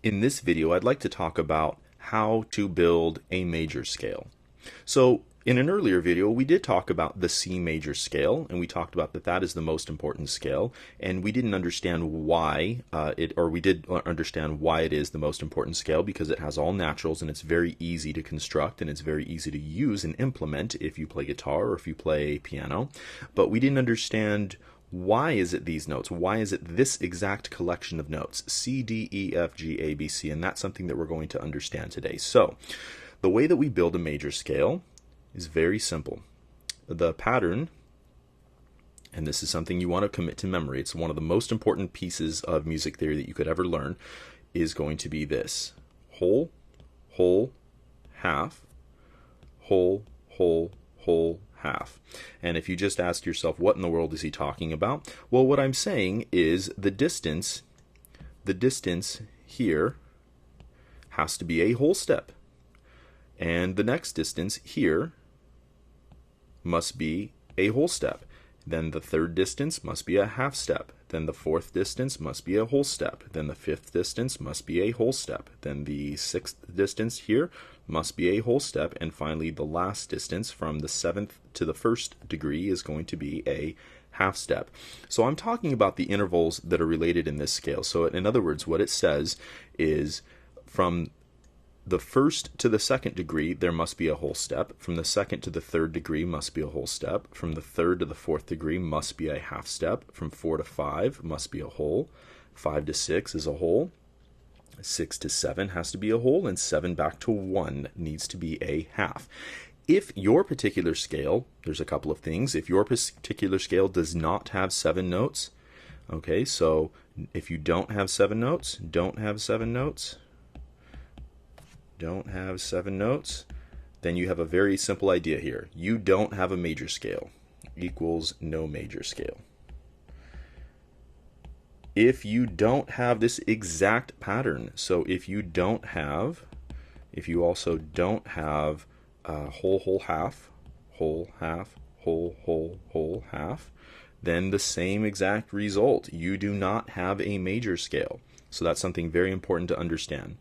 In this video, I'd like to talk about how to build a major scale. So in an earlier video, we did talk about the C major scale, and we talked about that is the most important scale, and we didn't understand why we did understand why it is the most important scale, because it has all naturals and it's very easy to construct and it's very easy to use and implement if you play guitar or if you play piano. But we didn't understand why is it these notes? Why is it this exact collection of notes? C, D, E, F, G, A, B, C, and that's something that we're going to understand today. So, the way that we build a major scale is very simple. The pattern, and this is something you want to commit to memory, it's one of the most important pieces of music theory that you could ever learn, is going to be this. Whole, whole, half, whole, whole, whole, half. And if you just ask yourself, what in the world is he talking about? Well, what I'm saying is the distance here has to be a whole step. And the next distance here must be a whole step. Then the third distance must be a half step. Then the fourth distance must be a whole step. Then the fifth distance must be a whole step. Then the sixth distance here must be a whole step. And finally, the last distance from the seventh to the first degree is going to be a half step. So I'm talking about the intervals that are related in this scale. So in other words, what it says is from the first to the second degree, there must be a whole step. From the second to the third degree must be a whole step. From the third to the fourth degree must be a half step. From 4 to 5 must be a whole. 5 to 6 is a whole. 6 to 7 has to be a whole. And 7 back to 1 needs to be a half. If your particular scale, there's a couple of things. If your particular scale does not have 7 notes, okay, so if you don't have 7 notes, don't have 7 notes, then you have a very simple idea here. You don't have a major scale, equals no major scale. If you don't have this exact pattern, so if you also don't have whole, whole, half, whole, half, whole, whole, whole, half, then the same exact result. You do not have a major scale. So that's something very important to understand.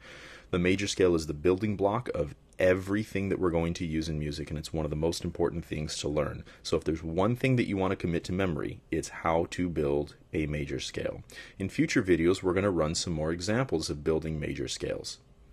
The major scale is the building block of everything that we're going to use in music, and it's one of the most important things to learn. So if there's one thing that you want to commit to memory, it's how to build a major scale. In future videos, we're going to run some more examples of building major scales.